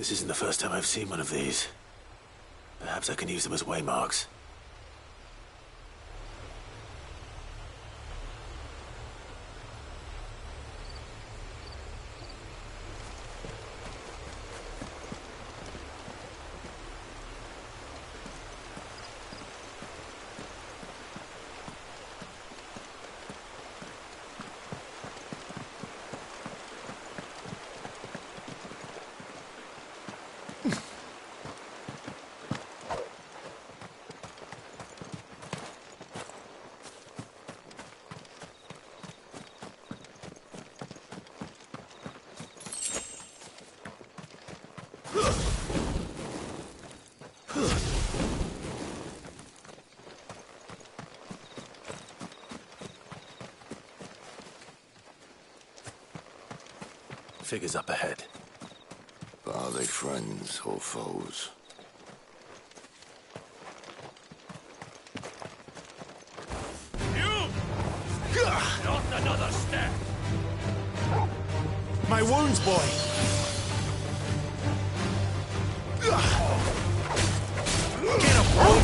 This isn't the first time I've seen one of these. Perhaps I can use them as waymarks. Figures up ahead. But are they friends or foes? You! Not another step! My wounds, boy! Get him, bro!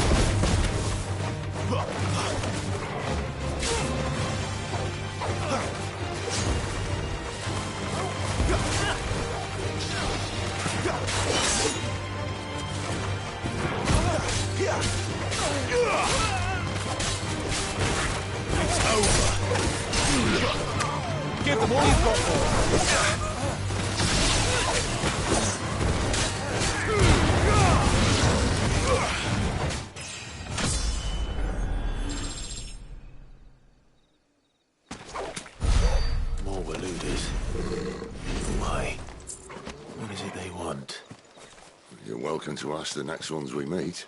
It's over! Give them all you've got for More Waluders. Why? What is it they want? You're welcome to ask the next ones we meet.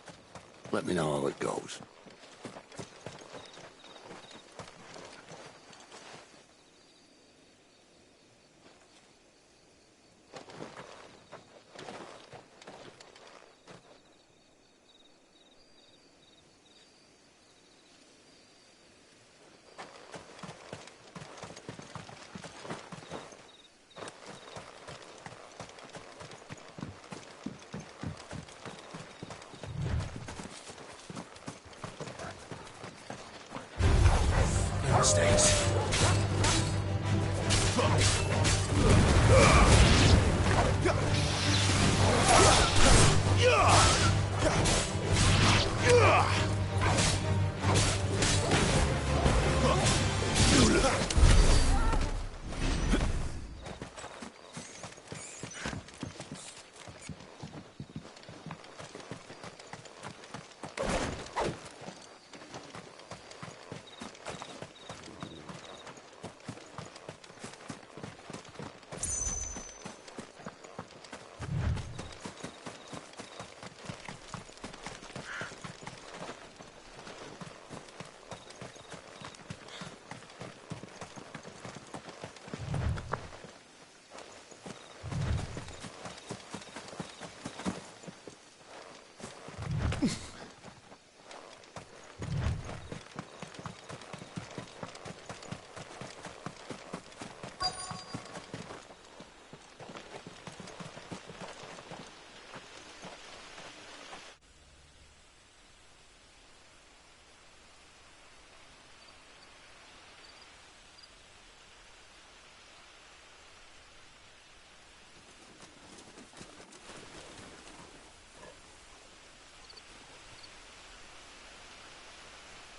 Let me know how it goes. Mistakes.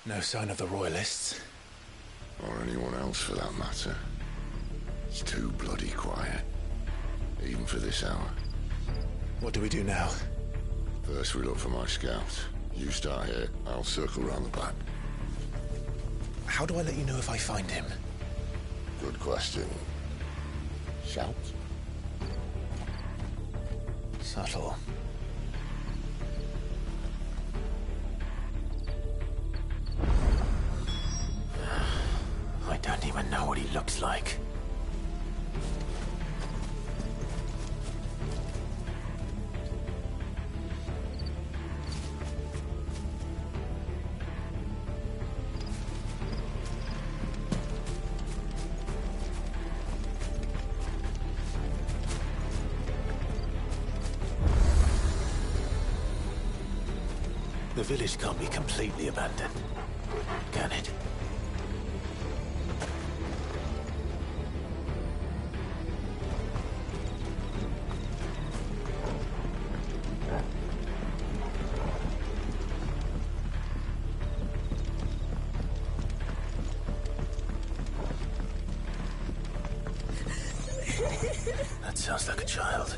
No sign of the Royalists. Or anyone else for that matter. It's too bloody quiet. Even for this hour. What do we do now? First we look for my scout. You start here, I'll circle round the back. How do I let you know if I find him? Good question. Shout? Subtle. I don't even know what he looks like. The village can't be completely abandoned, can it? That sounds like a child.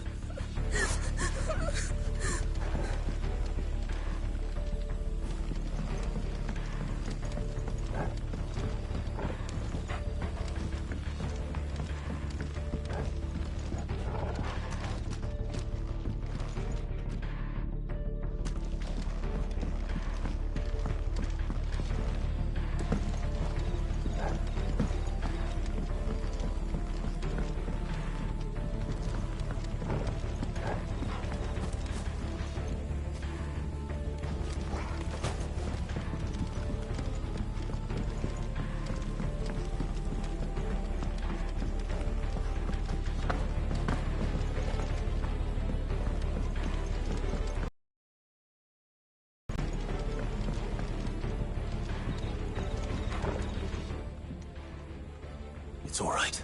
It's all right.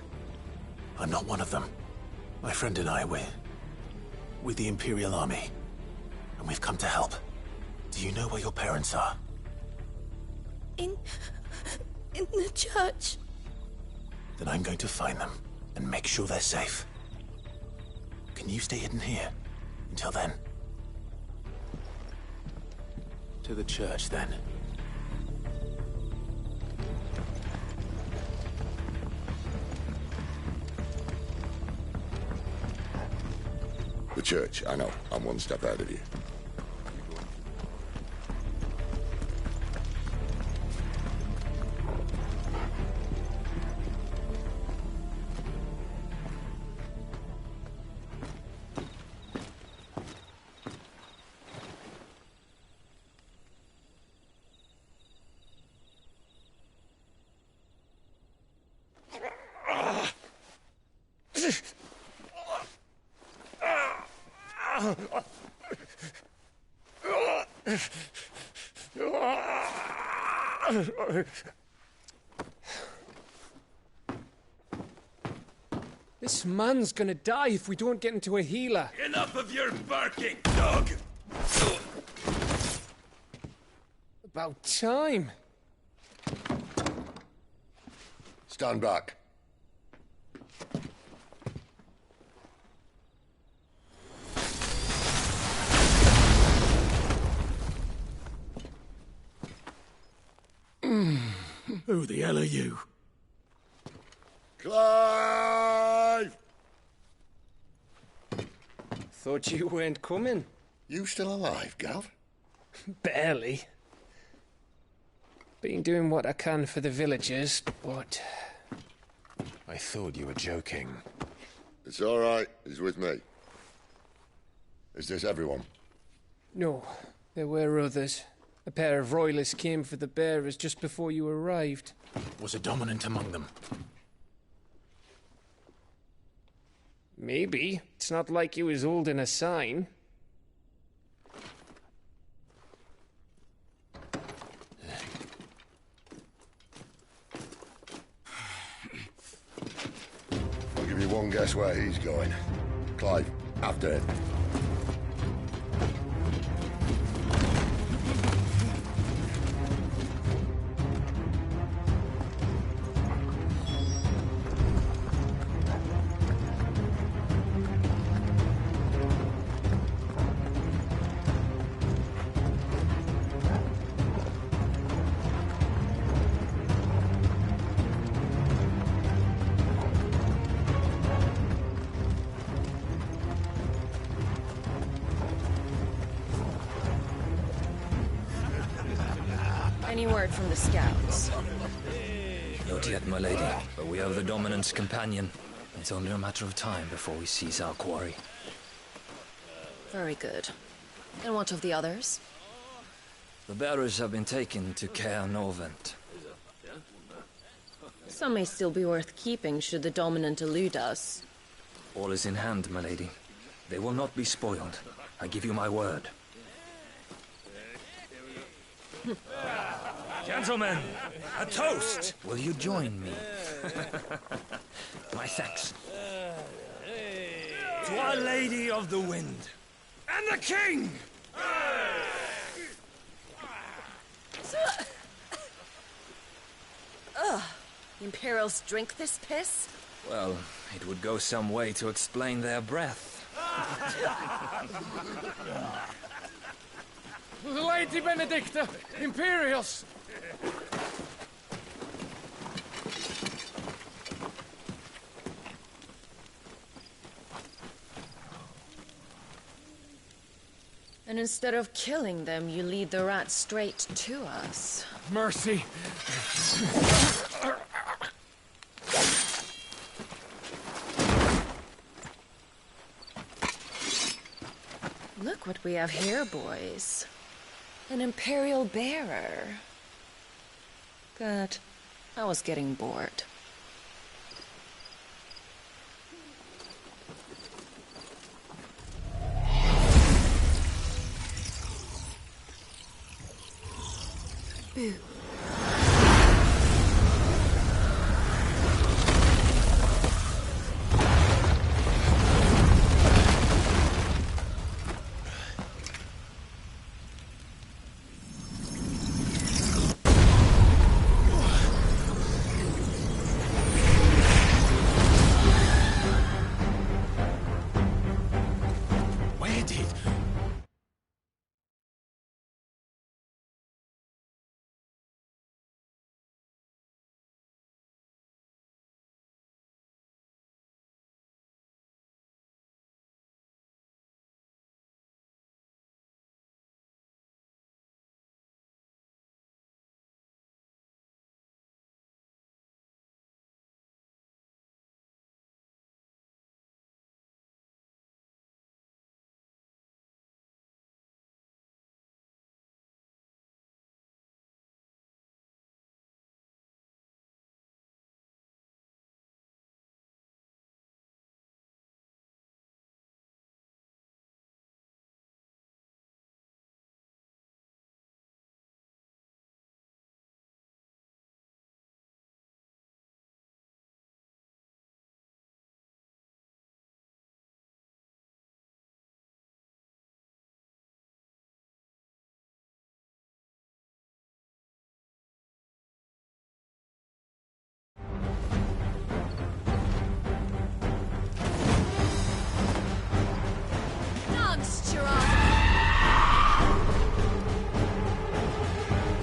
I'm not one of them. My friend and I, we're with the Imperial Army, and we've come to help. Do you know where your parents are? In the church. Then I'm going to find them and make sure they're safe. Can you stay hidden here until then? To the church, then. The church, I know. I'm one step ahead of you. This man's gonna die if we don't get into a healer. Enough of your barking, dog! About time. Stand back. Who the hell are you? Clive! Thought you weren't coming. You still alive, Gav? Barely. Been doing what I can for the villagers, but... I thought you were joking. It's all right. He's with me. Is this everyone? No, there were others. A pair of royalists came for the bearers just before you arrived. Was a dominant among them? Maybe. It's not like he was holding a sign. I'll give you one guess where he's going. Clive, after him. Any word from the scouts? Not yet, my lady, but we have the Dominant's companion. It's only a matter of time before we seize our quarry. Very good. And what of the others? The bearers have been taken to Caer Novent. Some may still be worth keeping should the Dominant elude us. All is in hand, my lady. They will not be spoiled. I give you my word. Gentlemen, a toast! Will you join me? My thanks. To Our Lady of the Wind and the King! Ugh. Imperials drink this piss? Well, it would go some way to explain their breath. Lady Benedicta! Imperials! And instead of killing them, you lead the rats straight to us. Mercy! Look what we have here, boys. An Imperial bearer. Good. I was getting bored. Boo. Where did...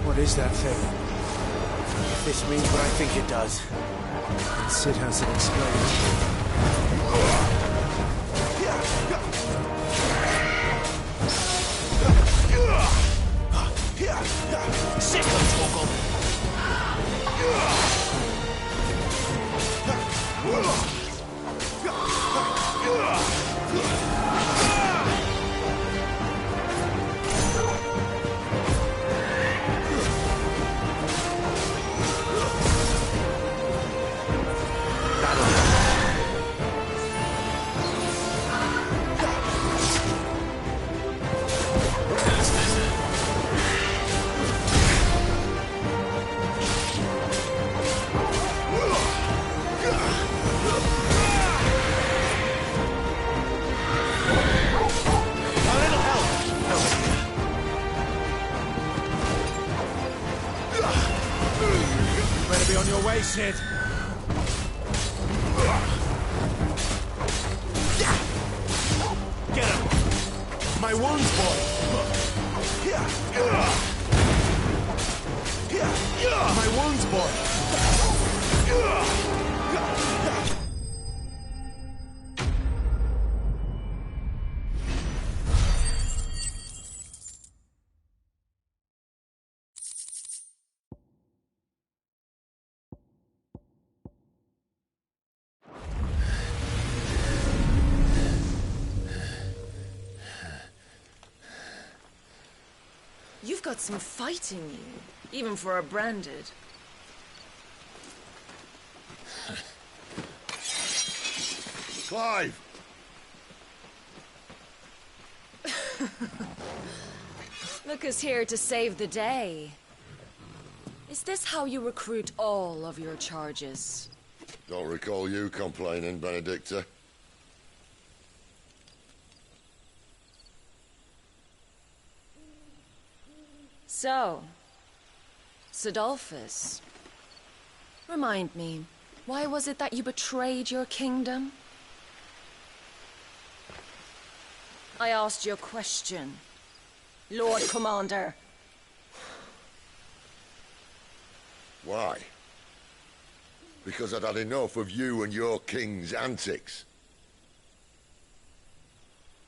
What is that thing? If this means what I think it does, then Sid has it explained. Sick of Torgal! Better be on your way, Sid. Get him! My wounds, boy! My wounds, boy! You've got some fight in you, even for a branded. Clive! Lucas here to save the day. Is this how you recruit all of your charges? Don't recall you complaining, Benedicta. So, Cidolfus, remind me, why was it that you betrayed your kingdom? I asked you a question, Lord Commander. Why? Because I'd had enough of you and your king's antics.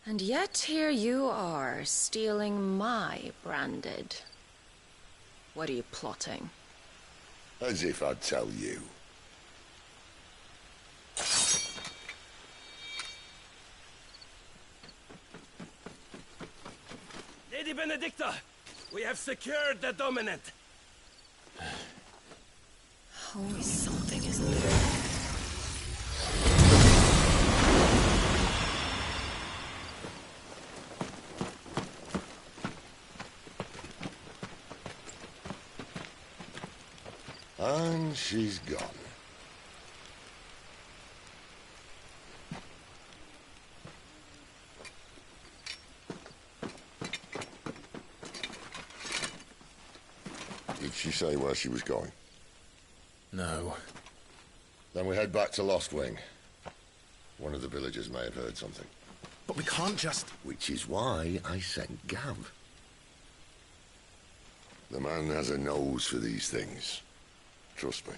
And yet here you are, stealing my branded. What are you plotting? As if I'd tell you. Lady Benedicta, we have secured the Dominant. Always something, isn't there? And she's gone. Did she say where she was going? No. Then we head back to Lostwing. One of the villagers may have heard something. But we can't just... Which is why I sent Gav. The man has a nose for these things. Trust me.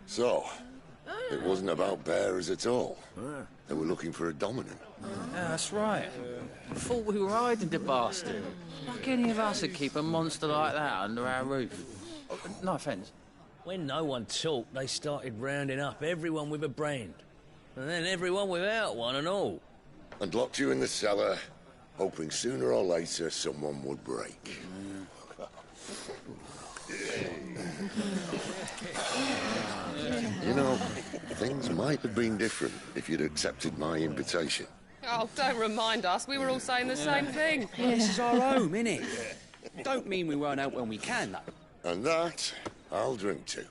So, it wasn't about bearers at all. They were looking for a dominant. Yeah, that's right. Thought we were hiding the bastard. Like any of us would keep a monster like that under our roof. No offence. When no one talked, they started rounding up everyone with a brand. And then everyone without one and all. And locked you in the cellar, hoping sooner or later someone would break. You know, things might have been different if you'd accepted my invitation. Oh, don't remind us. We were all saying the same thing. Yeah, this is our home, innit? Don't mean we won't out when we can, though. And that, I'll drink to.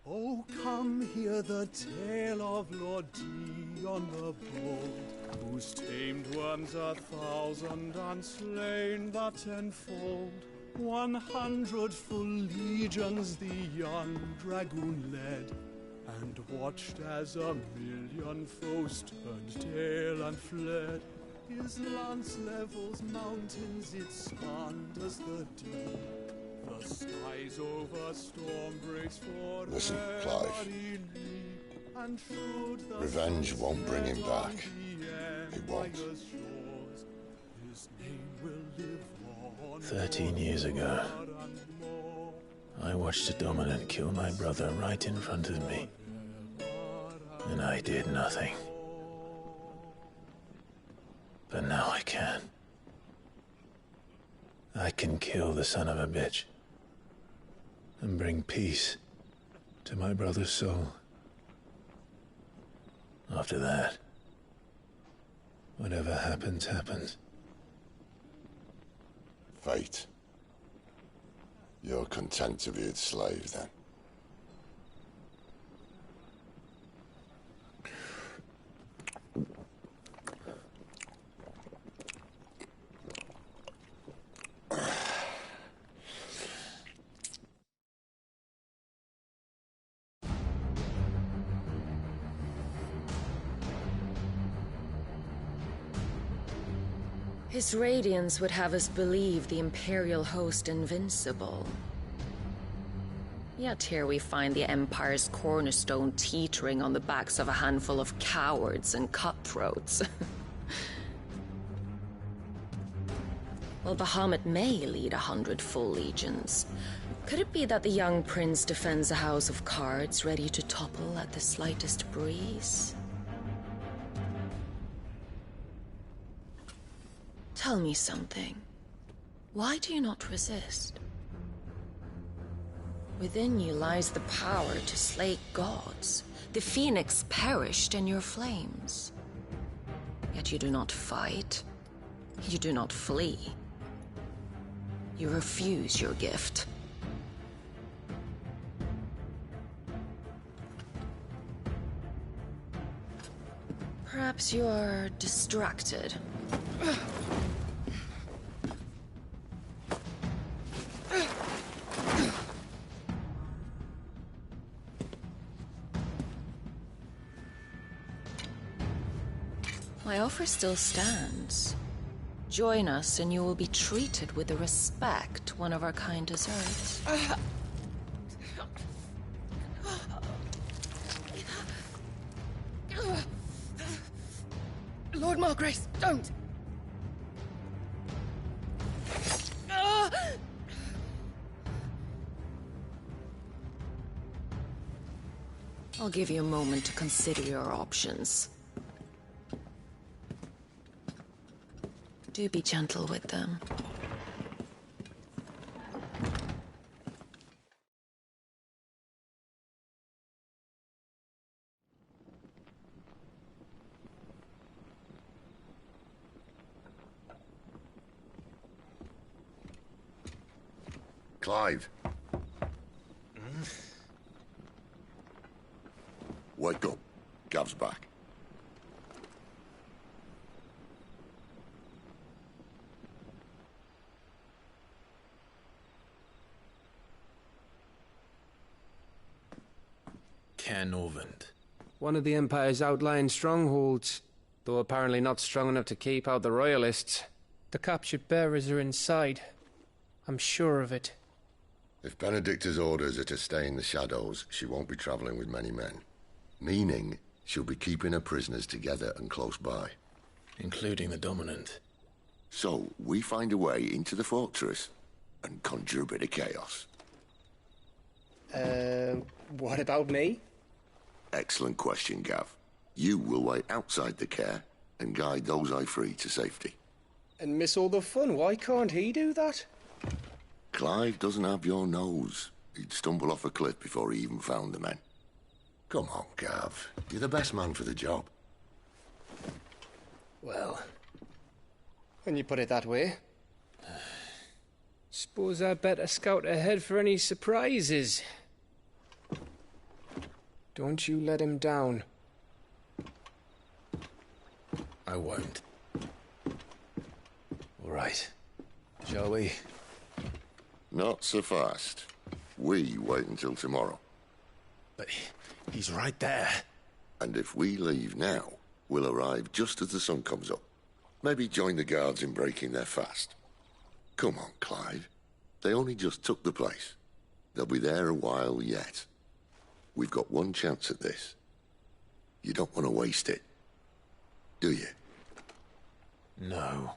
Oh, come hear the tale of Lord Dion the Bold, whose tamed worms 1,000 and slain the tenfold. 100 full legions the young dragoon led, and watched as 1,000,000 foes turned tail and fled. His lance levels mountains, it slanders the deep. The skies over storm breaks for Listen, Clive. Revenge won't bring him back. It won't. 13 years ago, I watched a dominant kill my brother right in front of me. And I did nothing. But now I can. I can kill the son of a bitch. And bring peace to my brother's soul. After that, whatever happens, happens. Fate. You're content to be its slave, then? His radiance would have us believe the Imperial host invincible. Yet here we find the Empire's cornerstone teetering on the backs of a handful of cowards and cutthroats. Well, Bahamut may lead 100 full legions. Could it be that the young prince defends a house of cards ready to topple at the slightest breeze? Tell me something. Why do you not resist? Within you lies the power to slay gods. The phoenix perished in your flames. Yet you do not fight. You do not flee. You refuse your gift. Perhaps you are distracted. My offer still stands. Join us and you will be treated with the respect one of our kind deserves. Lord Margrace, don't! I'll give you a moment to consider your options. Do be gentle with them. Clive. Wake up. Gav's back. Caer Norvund. One of the Empire's outlying strongholds, though apparently not strong enough to keep out the Royalists. The captured bearers are inside. I'm sure of it. If Benedicta's orders are to stay in the shadows, she won't be traveling with many men. Meaning, she'll be keeping her prisoners together and close by. Including the Dominant. So, we find a way into the fortress and conjure a bit of chaos. What about me? Excellent question, Gav. You will wait outside the Caer and guide those I free to safety. And miss all the fun. Why can't he do that? Clive doesn't have your nose. He'd stumble off a cliff before he even found the men. Come on, Gav. You're the best man for the job. Well, when you put it that way. Suppose I better scout ahead for any surprises. Don't you let him down. I won't. All right. Shall we? Not so fast. We wait until tomorrow. But he's right there. And if we leave now, we'll arrive just as the sun comes up. Maybe join the guards in breaking their fast. Come on, Clive. They only just took the place. They'll be there a while yet. We've got one chance at this. You don't want to waste it, do you? No.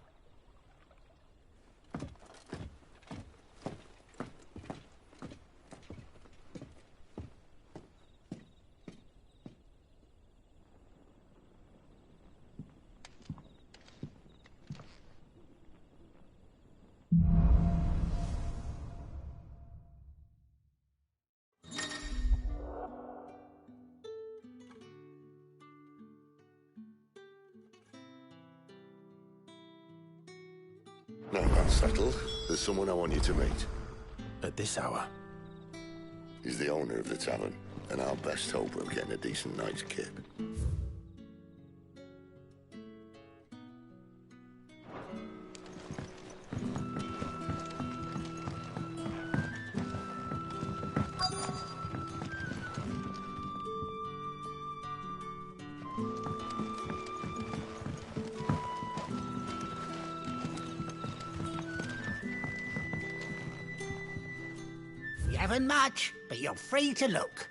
Now that's settled. There's someone I want you to meet. At this hour? He's the owner of the tavern, and our best hope of getting a decent night's kip. You haven't much, but you're free to look.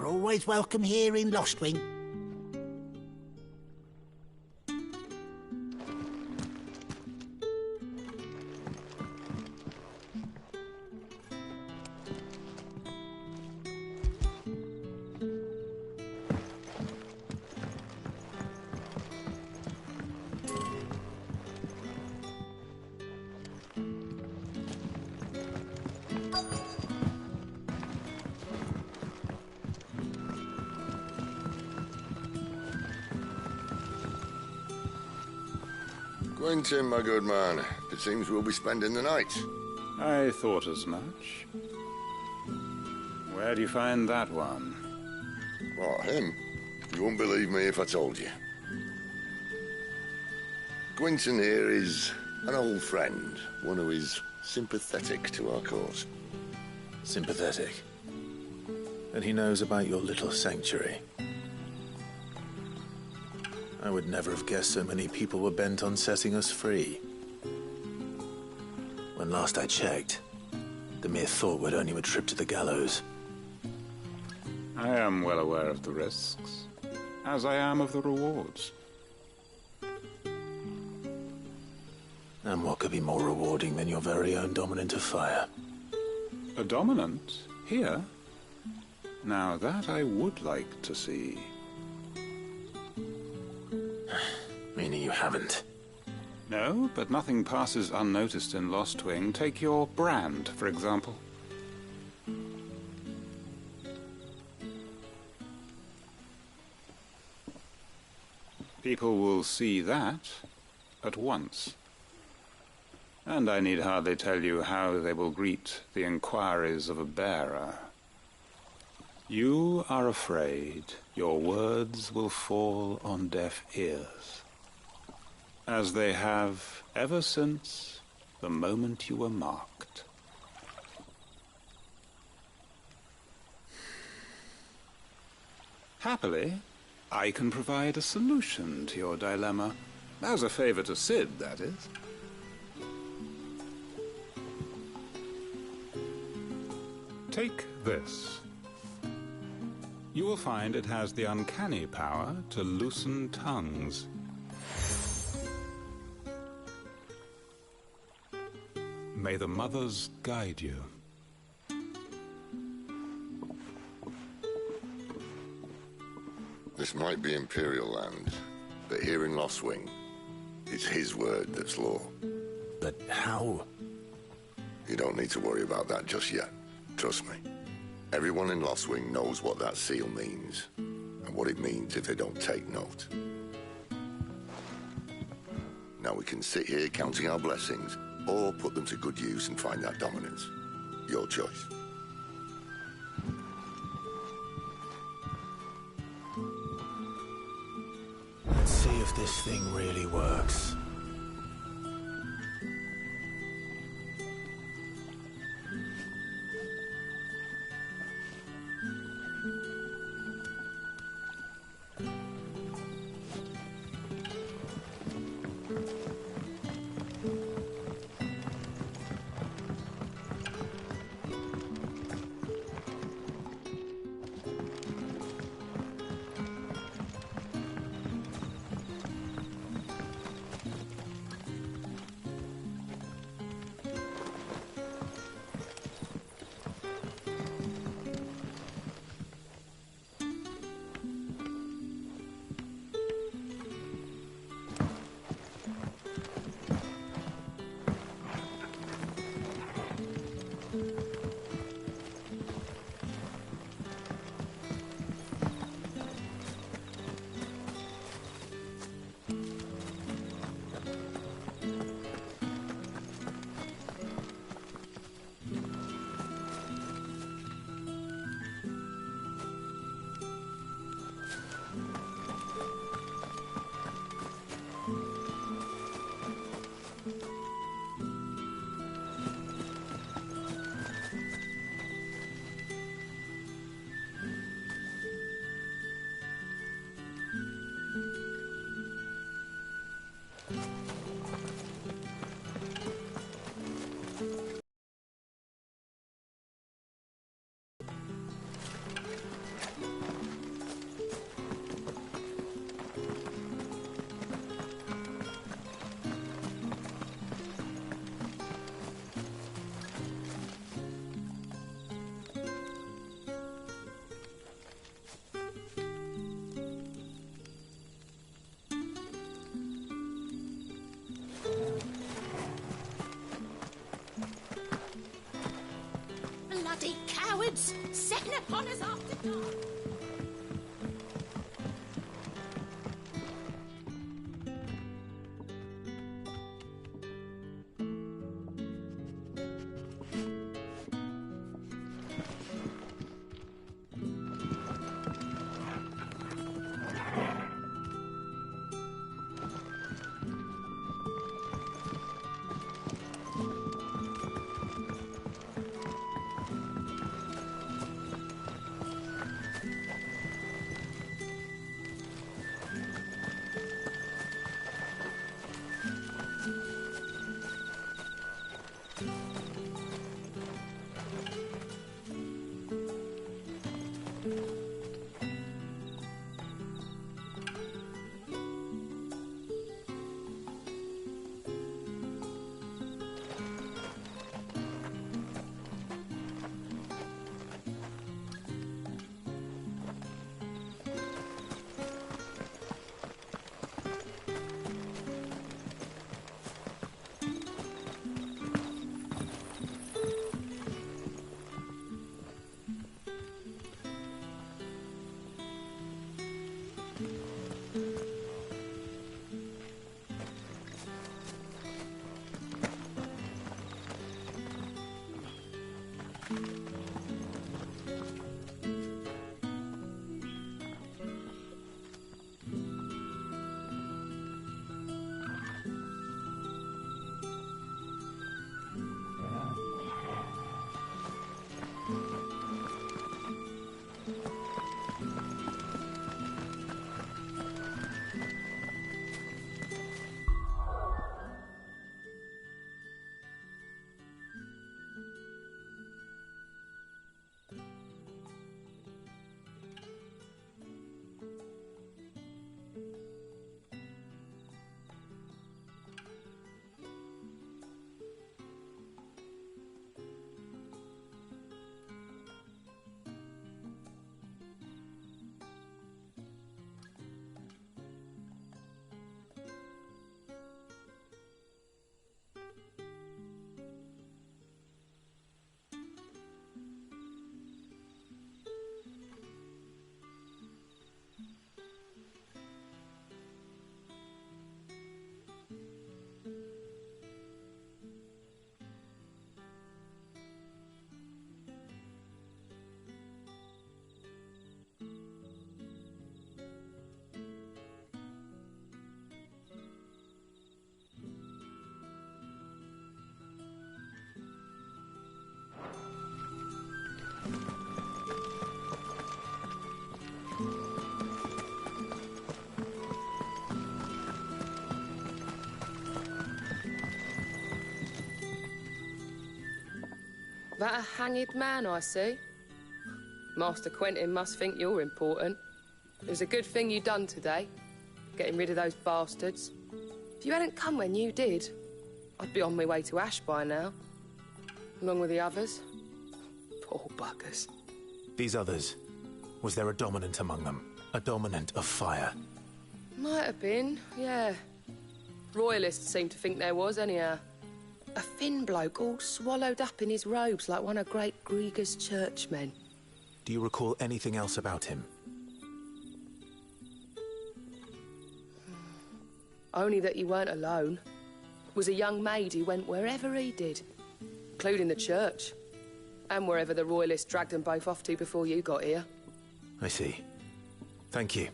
You're always welcome here in Lostwing. Quentin, my good man. It seems we'll be spending the night. I thought as much. Where do you find that one? What, him? You wouldn't believe me if I told you. Quentin here is an old friend, one who is sympathetic to our cause. Sympathetic? And he knows about your little sanctuary. I would never have guessed so many people were bent on setting us free. When last I checked, the mere thought would earn you a trip to the gallows. I am well aware of the risks, as I am of the rewards. And what could be more rewarding than your very own Dominant of Fire? A Dominant? Here? Now that I would like to see. Meaning you haven't? No, but nothing passes unnoticed in Lostwing. Take your brand, for example. People will see that at once. And I need hardly tell you how they will greet the inquiries of a bearer. You are afraid your words will fall on deaf ears, as they have ever since the moment you were marked. Happily, I can provide a solution to your dilemma. As a favor to Cid, that is. Take this. You will find it has the uncanny power to loosen tongues. May the mothers guide you. This might be Imperial land, but here in Lostwing, it's his word that's law. But how? You don't need to worry about that just yet. Trust me. Everyone in Lostwing knows what that seal means, and what it means if they don't take note. Now we can sit here counting our blessings, or put them to good use and find that dominance. Your choice. Let's see if this thing really works. Cowards! Setting upon us after dark! That a hanged man I see? Master Quentin must think you're important. It was a good thing you done today, getting rid of those bastards. If you hadn't come when you did, I'd be on my way to Ash by now, along with the others. Poor buggers. These others, was there a dominant among them? A dominant of fire? Might have been, yeah. Royalists seem to think there was, anyhow. A thin bloke all swallowed up in his robes like one of Great Grieger's churchmen. Do you recall anything else about him? Only that he weren't alone. Was a young maid who went wherever he did, including the church, and wherever the Royalists dragged them both off to before you got here. I see. Thank you.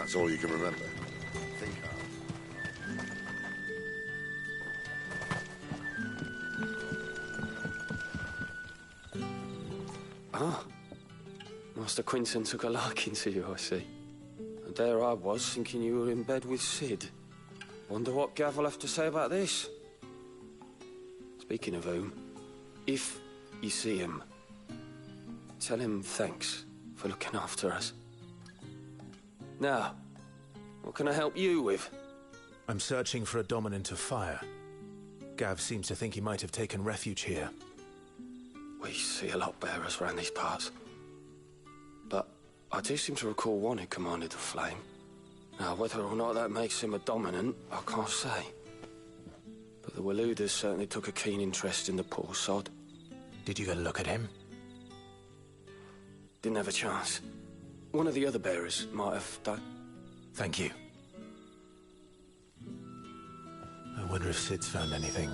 That's all you can remember. Think hard. Ah. Master Quentin took a liking to you, I see. And there I was, thinking you were in bed with Cid. Wonder what Gav will have to say about this. Speaking of whom, if you see him, tell him thanks for looking after us. Now, what can I help you with? I'm searching for a dominant of fire. Gav seems to think he might have taken refuge here. We see a lot bearers around these parts. But I do seem to recall one who commanded the flame. Now, whether or not that makes him a dominant, I can't say. But the Waluders certainly took a keen interest in the poor sod. Did you get a look at him? Didn't have a chance. One of the other bearers might have done. Thank you. I wonder if Sid's found anything.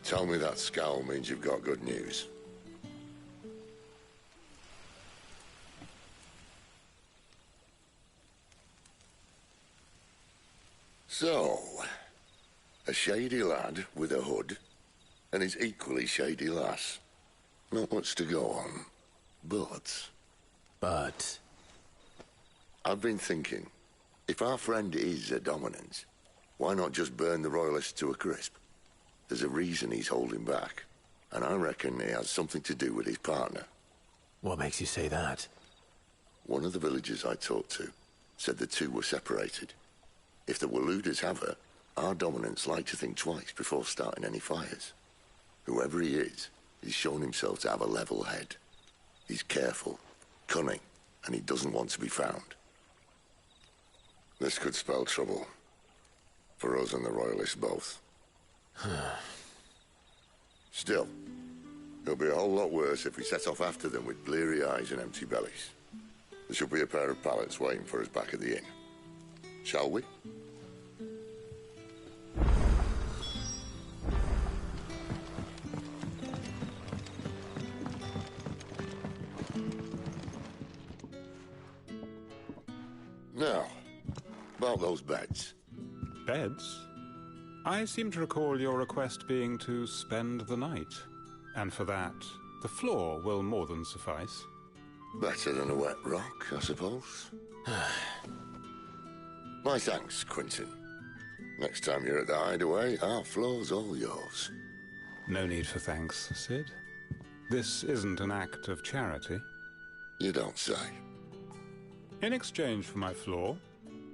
Tell me that scowl means you've got good news. So, a shady lad with a hood, and his equally shady lass. Not much to go on, but... I've been thinking, if our friend is a dominant, why not just burn the Royalists to a crisp? There's a reason he's holding back, and I reckon it has something to do with his partner. What makes you say that? One of the villagers I talked to said the two were separated. If the Waluders have her, our dominants like to think twice before starting any fires. Whoever he is, he's shown himself to have a level head. He's careful, cunning, and he doesn't want to be found. This could spell trouble. For us and the Royalists both. Still, it'll be a whole lot worse if we set off after them with bleary eyes and empty bellies. There should be a pair of pallets waiting for us back at the inn. Shall we? Now, about those beds. Beds? I seem to recall your request being to spend the night. And for that, the floor will more than suffice. Better than a wet rock, I suppose. My thanks, Quinton. Next time you're at the hideaway, our floor's all yours. No need for thanks, Sid. This isn't an act of charity. You don't say. In exchange for my floor,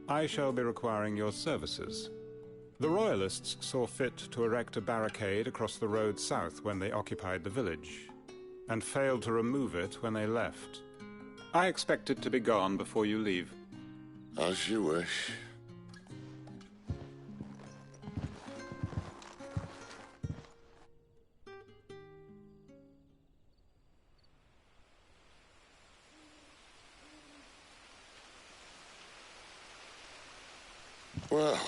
I shall be requiring your services. The Royalists saw fit to erect a barricade across the road south when they occupied the village, and failed to remove it when they left. I expect it to be gone before you leave. As you wish. Well,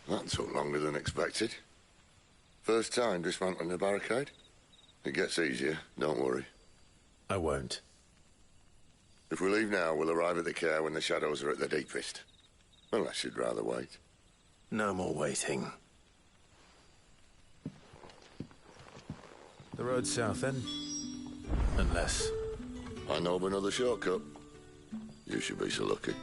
that took longer than expected. First time dismantling a barricade? It gets easier, don't worry. I won't. If we leave now, we'll arrive at the care when the shadows are at their deepest. Unless you'd rather wait. No more waiting. The road south, then? Unless... I know of another shortcut. You should be so lucky.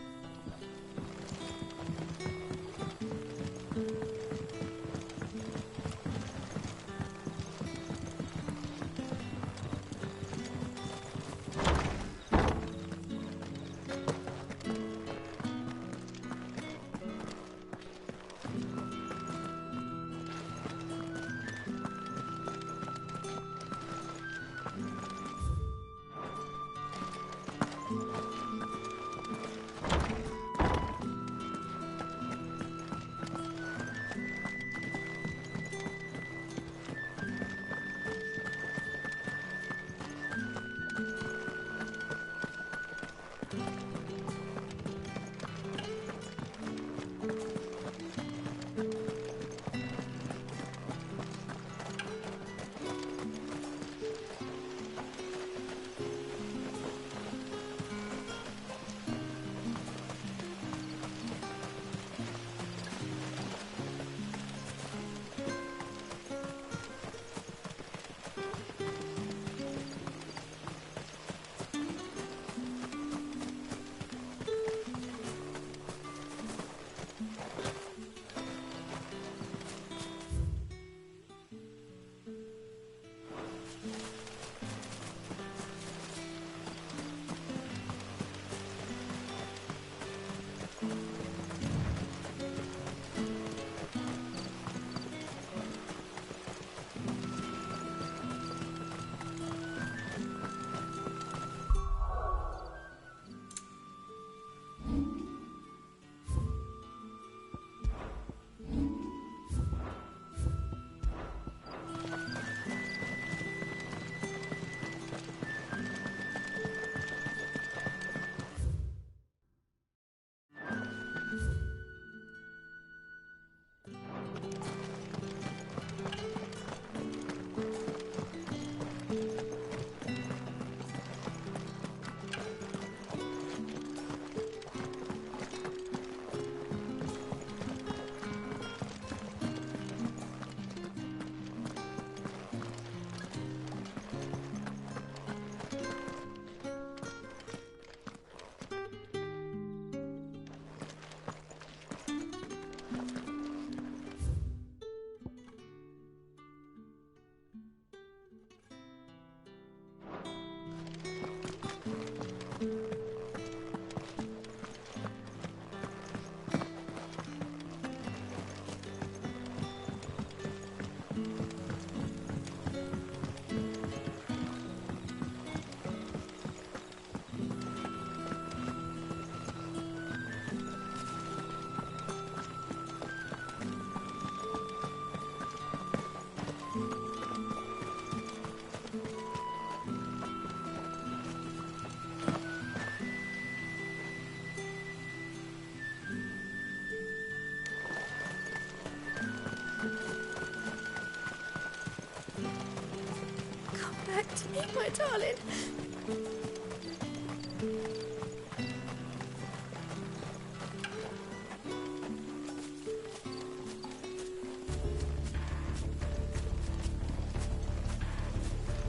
to me, my darling.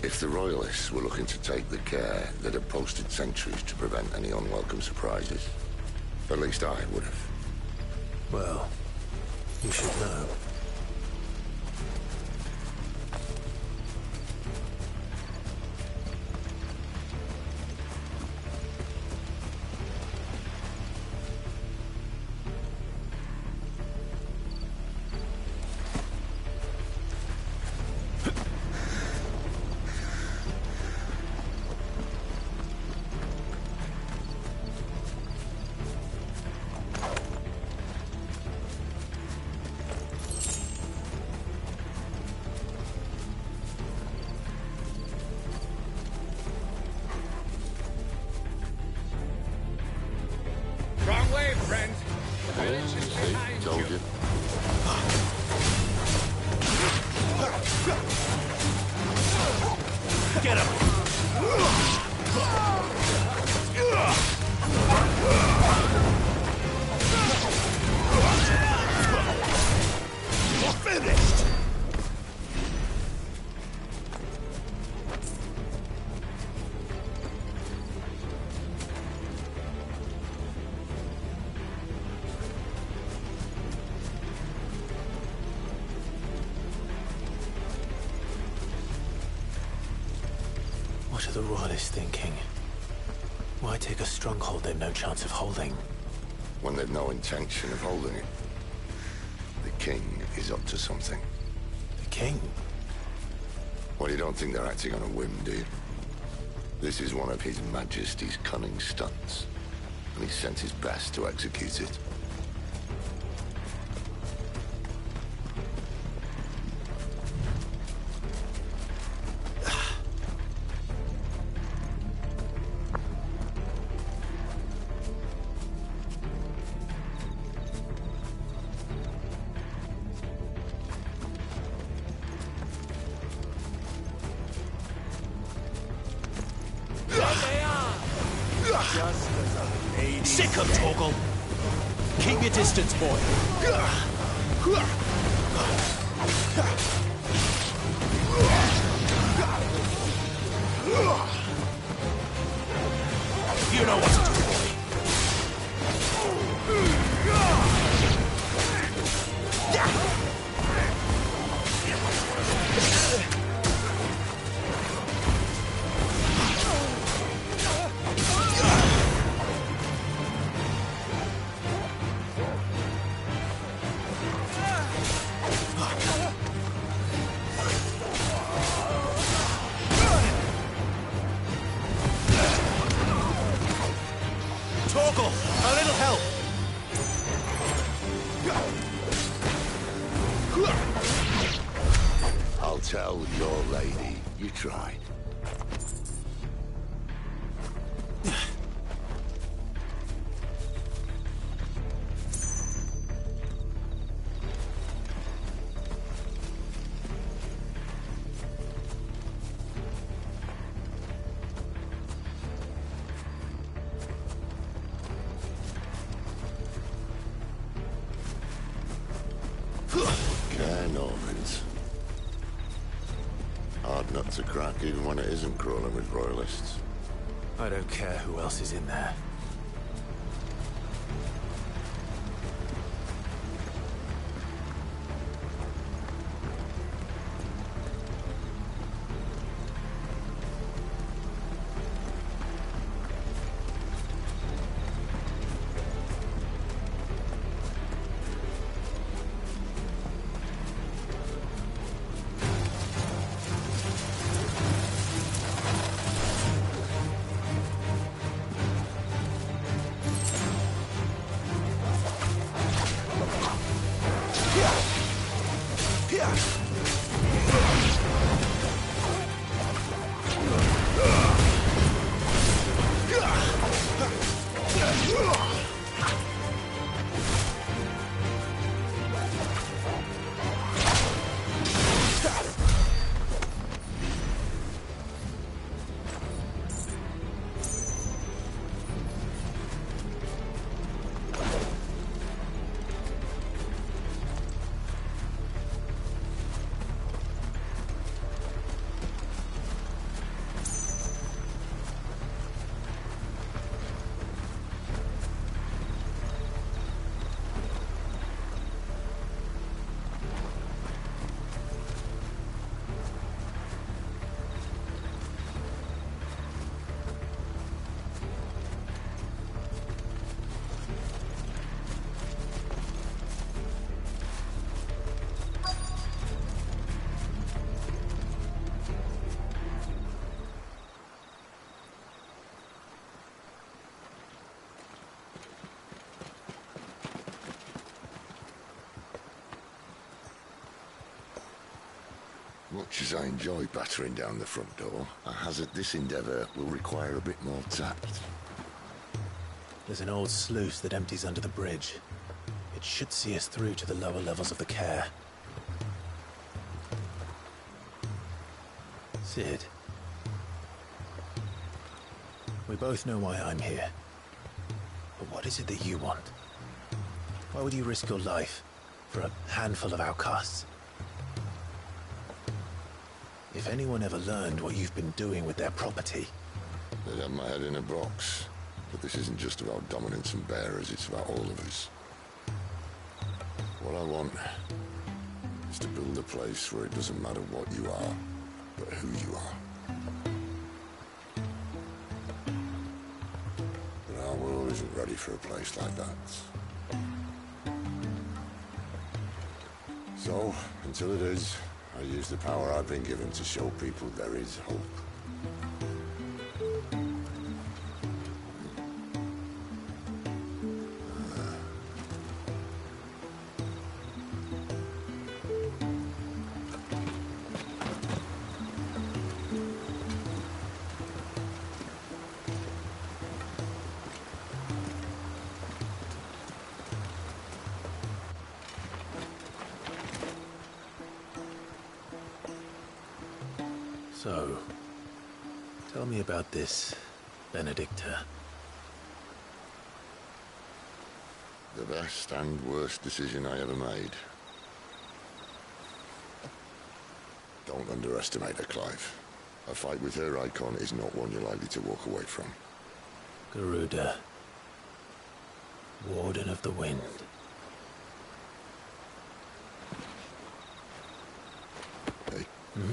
If the Royalists were looking to take the care that had posted sentries to prevent any unwelcome surprises, at least I would have. Well, you should know. Wrong way, friend. The village is See, behind told you. you. Get him! You're finished! What are the Royalists thinking? Why take a stronghold they've no chance of holding? When they've no intention of holding it. The king is up to something. The king? Well, you don't think they're acting on a whim, do you? This is one of His Majesty's cunning stunts, and he's sent his best to execute it. Sick of Torgal! Keep your distance, boy! You know what to do, boy! Torgal, a little help! I'll tell your lady you tried. Care Normans. Hard nut to crack even when it isn't crawling with Royalists. I don't care who else is in there. Much as I enjoy battering down the front door, I hazard this endeavour will require a bit more tact. There's an old sluice that empties under the bridge. It should see us through to the lower levels of the care. Cid. We both know why I'm here. But what is it that you want? Why would you risk your life for a handful of outcasts? If anyone ever learned what you've been doing with their property... They'd have my head in a box. But this isn't just about dominance and bearers, it's about all of us. What I want is to build a place where it doesn't matter what you are, but who you are. But our world isn't ready for a place like that. So, until it is, I use the power I've been given to show people there is hope. So, tell me about this Benedicta. The best and worst decision I ever made. Don't underestimate her, Clive. A fight with her icon is not one you're likely to walk away from. Garuda. Warden of the Wind. Hey. Hmm?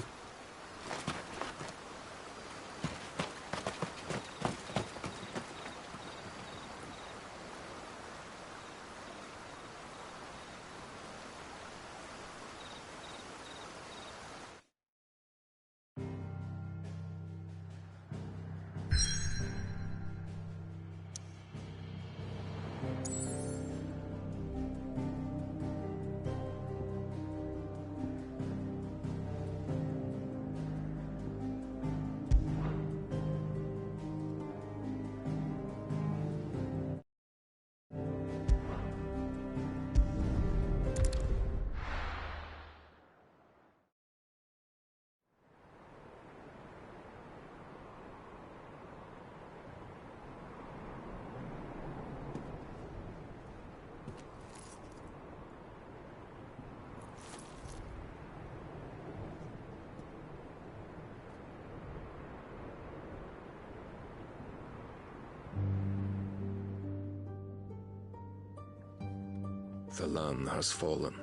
The land has fallen.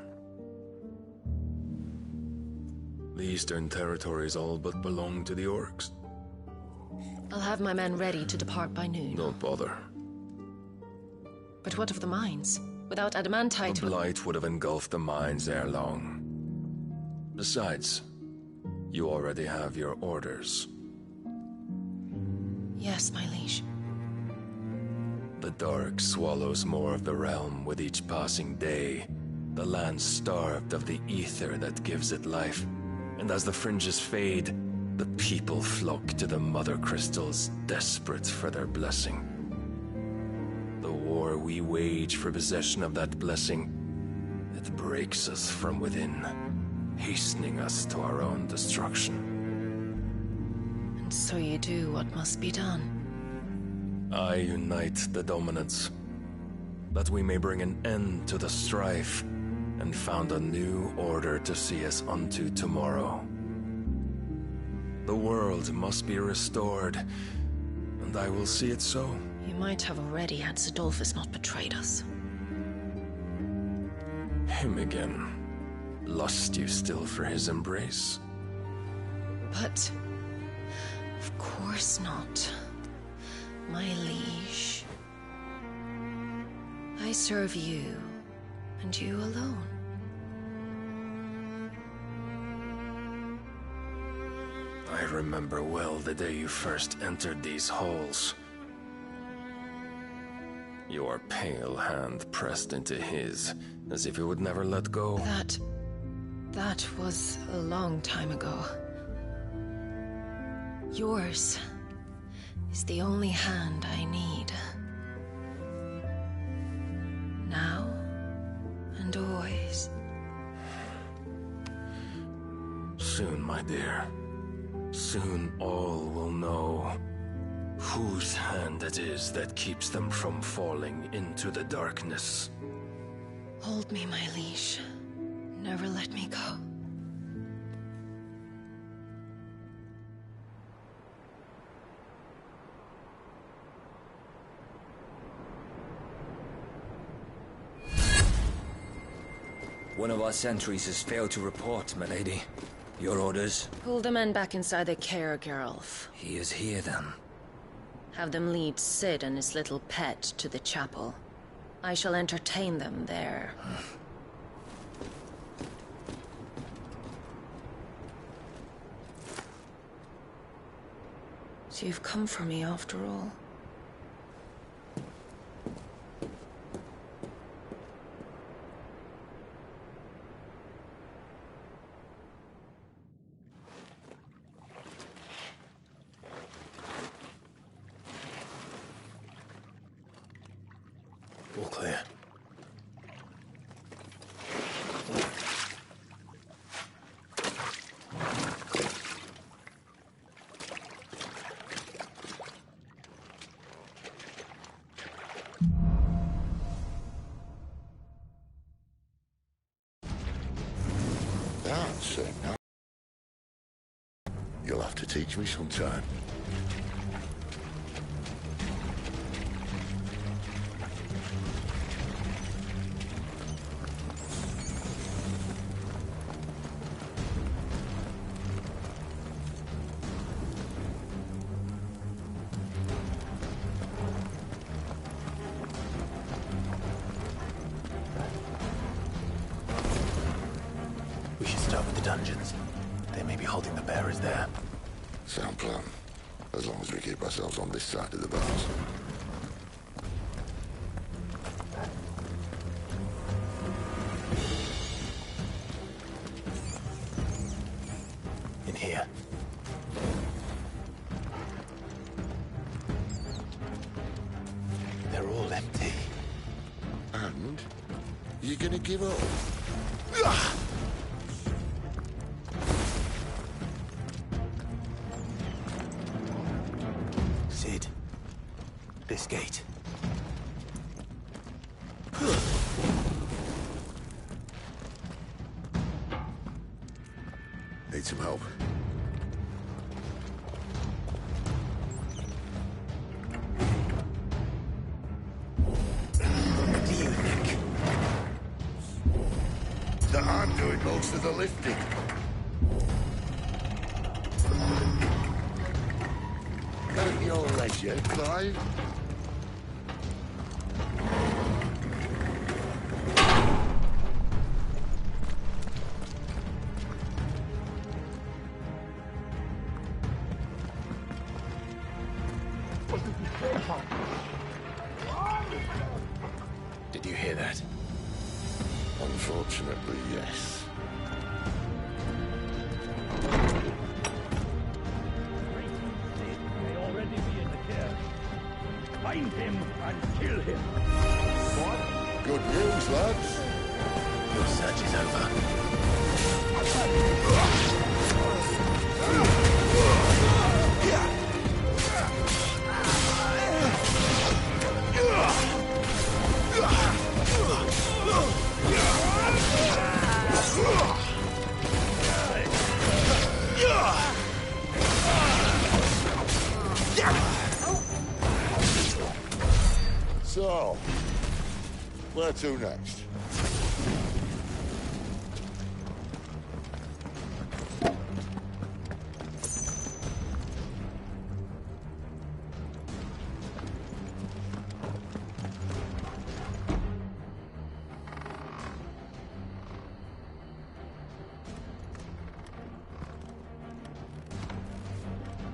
The Eastern Territories all but belong to the Orcs. I'll have my men ready to depart by noon. Don't bother. But what of the mines? Without adamantite... The Blight would have engulfed the mines ere long. Besides, you already have your orders. Yes, my liege. The dark swallows more of the realm with each passing day. The land starved of the ether that gives it life. And as the fringes fade, the people flock to the mother crystals, desperate for their blessing. The war we wage for possession of that blessing, it breaks us from within, hastening us to our own destruction. And so you do what must be done. I unite the dominants, that we may bring an end to the strife, and found a new order to see us unto tomorrow. The world must be restored, and I will see it so. You might have already had Zidolphus not betrayed us. Him again. Lust you still for his embrace? But... of course not. My liege. I serve you, and you alone. I remember well the day you first entered these halls. Your pale hand pressed into his, as if it would never let go. That was a long time ago. Yours is the only hand I need. Now and always. Soon, my dear. Soon all will know whose hand it is that keeps them from falling into the darkness. Hold me, my liege. Never let me go. One of our sentries has failed to report, milady. Your orders? Pull the men back inside the care, Geralf. He is here, then. Have them lead Cid and his little pet to the chapel. I shall entertain them there. So you've come for me after all. All clear. That's it now. You'll have to teach me sometime. We should start with the dungeons. They may be holding the bearers there. Sound plan. As long as we keep ourselves on this side of the bars. In here. They're all empty. And? You gonna give up? Cid. This gate. Need some help. What do you think? That I'm doing most of the lifting. At your leisure, Clive. Did you hear that? Unfortunately, yes. May already be in the care. Find him and kill him. What? Good news, lads. Your search is over. So, where to next?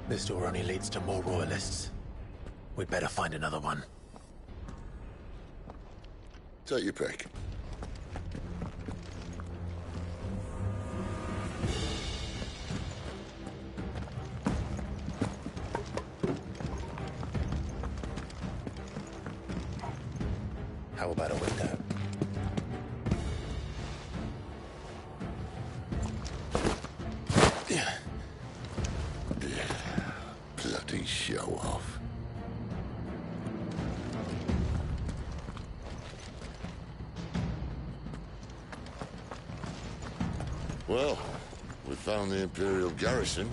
This door only leads to more royalists. We'd better find another one. Take your pick. How about a window? Bloody show off. Well, we found the Imperial garrison,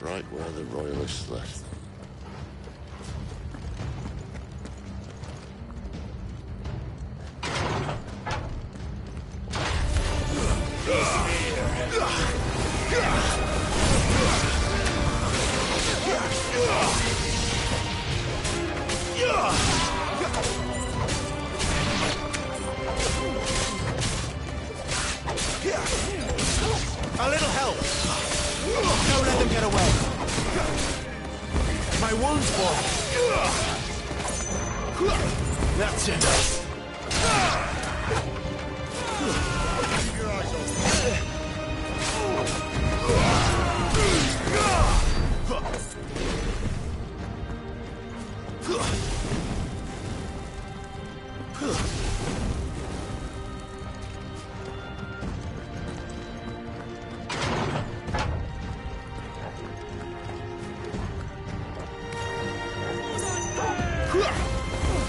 right where the Royalists left them. A little help! Don't let them get away! My wounds, boy! That's enough!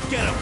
Get him!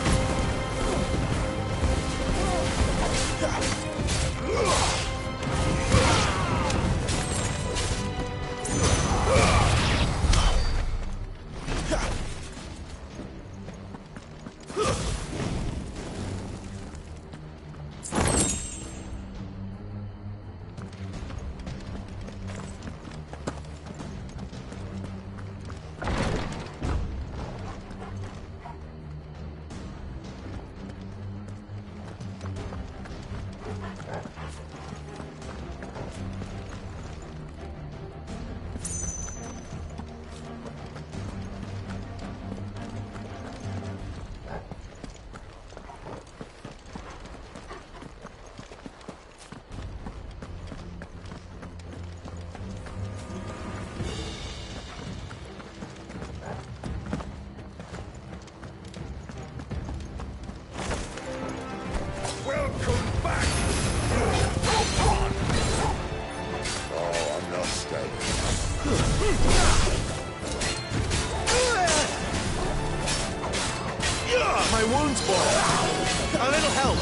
My wounds, boy! A little help!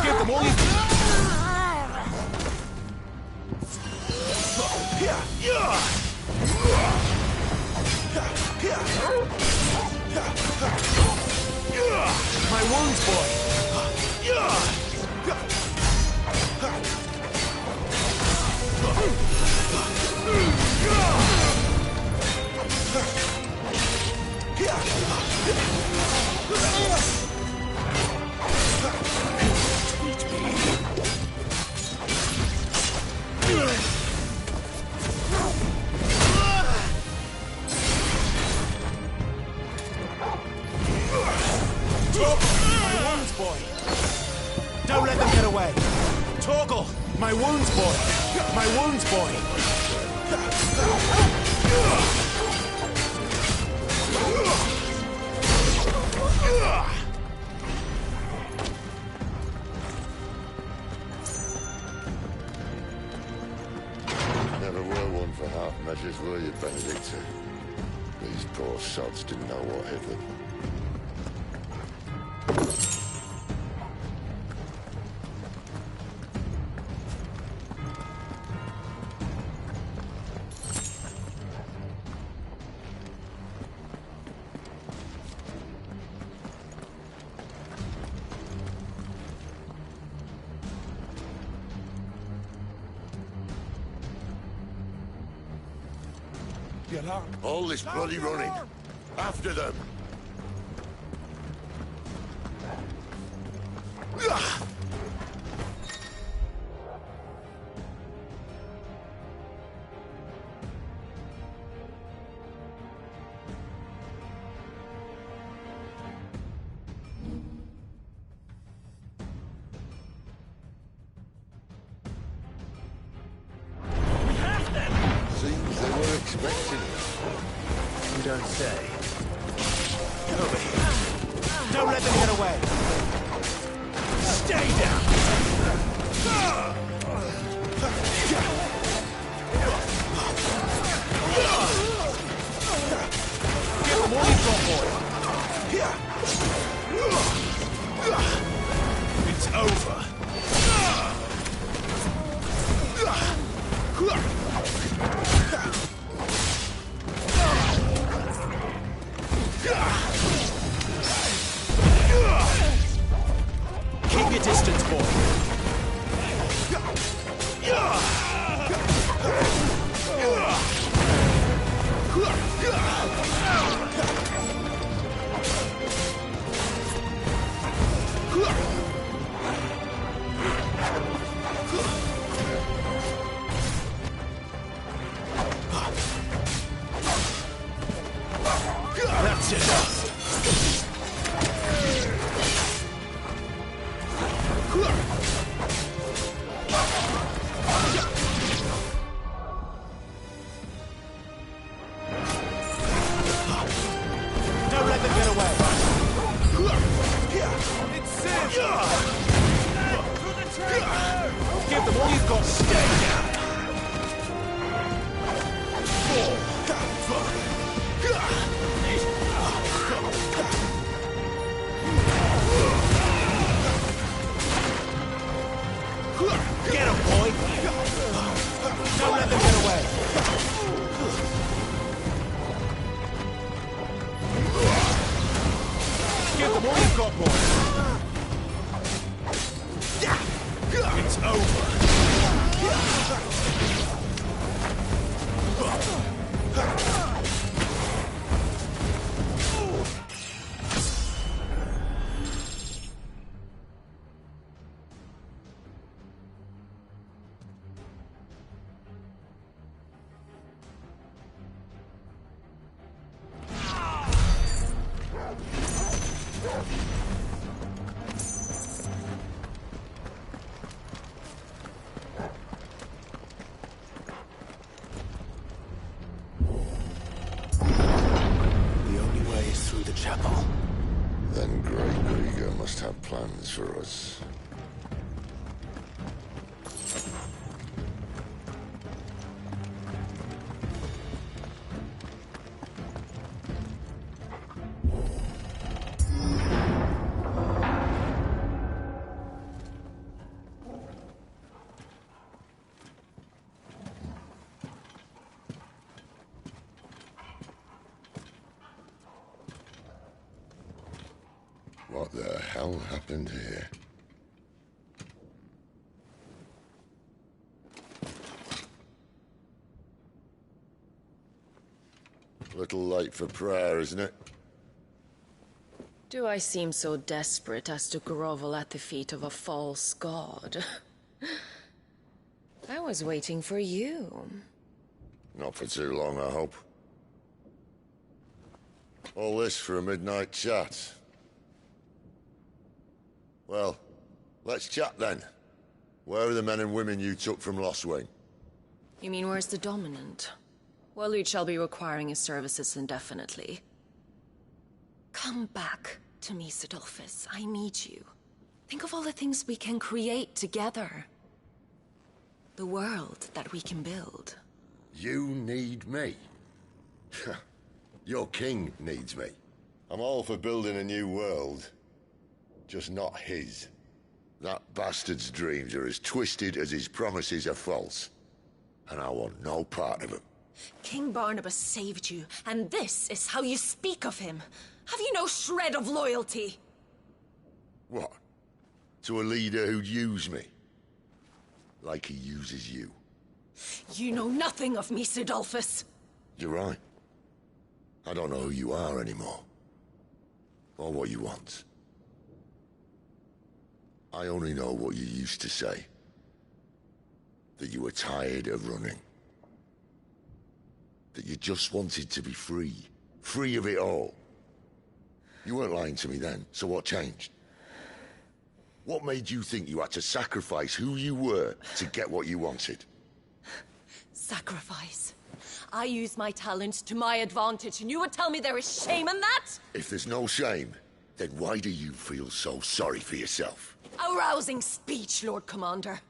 Give them all you can! My wounds, boy! Don't let them get away! Torgal! My wounds, boy! My wounds, boy! Never were one for half measures, were you, Benedicta? These poor sods didn't know what hit them. All this bloody running! After them! Seems they were expecting us. You don't say. Over here. Don't let them get away. Stay down. Give them all you've got, boy. It's over. Keep your distance, boy. That's enough. Don't let them get away. It's Sid. Give them all you've got. Stay down. Get him, boy! Don't let them get away! Give them all you've got, boy! It's over! Then Grey Krieger must have plans for us. What the hell happened here? Little late for prayer, isn't it? Do I seem so desperate as to grovel at the feet of a false god? I was waiting for you. Not for too long, I hope. All this for a midnight chat. Well, let's chat then. Where are the men and women you took from Lostwing? You mean where's the Dominant? Waloed shall be requiring his services indefinitely. Come back to me, Cidolfus. I need you. Think of all the things we can create together. The world that we can build. You need me? Your king needs me. I'm all for building a new world. Just not his. That bastard's dreams are as twisted as his promises are false. And I want no part of them. King Barnabas saved you, and this is how you speak of him. Have you no shred of loyalty? What? To a leader who'd use me? Like he uses you. You know nothing of me, Cidolfus. You're right. I don't know who you are anymore. Or what you want. I only know what you used to say. That you were tired of running. That you just wanted to be free. Free of it all. You weren't lying to me then, so what changed? What made you think you had to sacrifice who you were to get what you wanted? Sacrifice? I use my talents to my advantage, and you would tell me there is shame in that? If there's no shame, then why do you feel so sorry for yourself? A rousing speech, Lord Commander.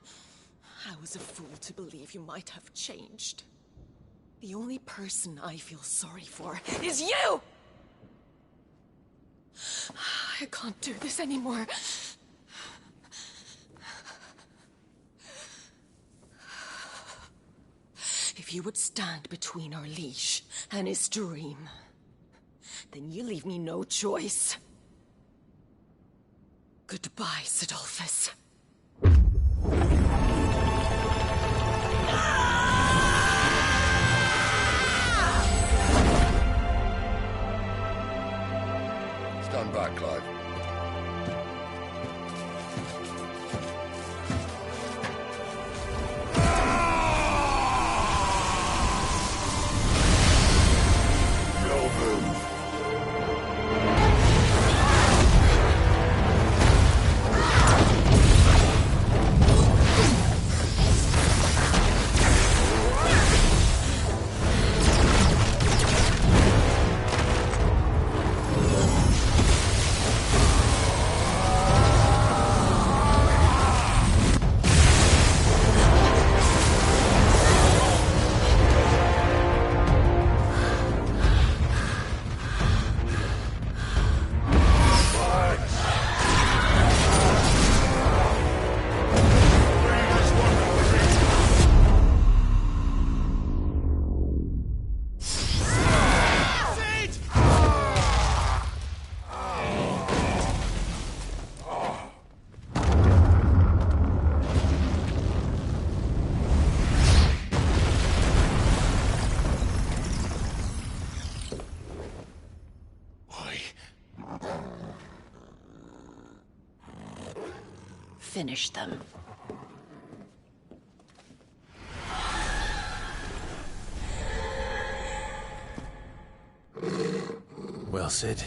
I was a fool to believe you might have changed. The only person I feel sorry for is you! I can't do this anymore. If you would stand between our leash and his dream, then you leave me no choice. Goodbye, Sidolphus. Stand back, Clive. No move. Finish them. Well, Sid.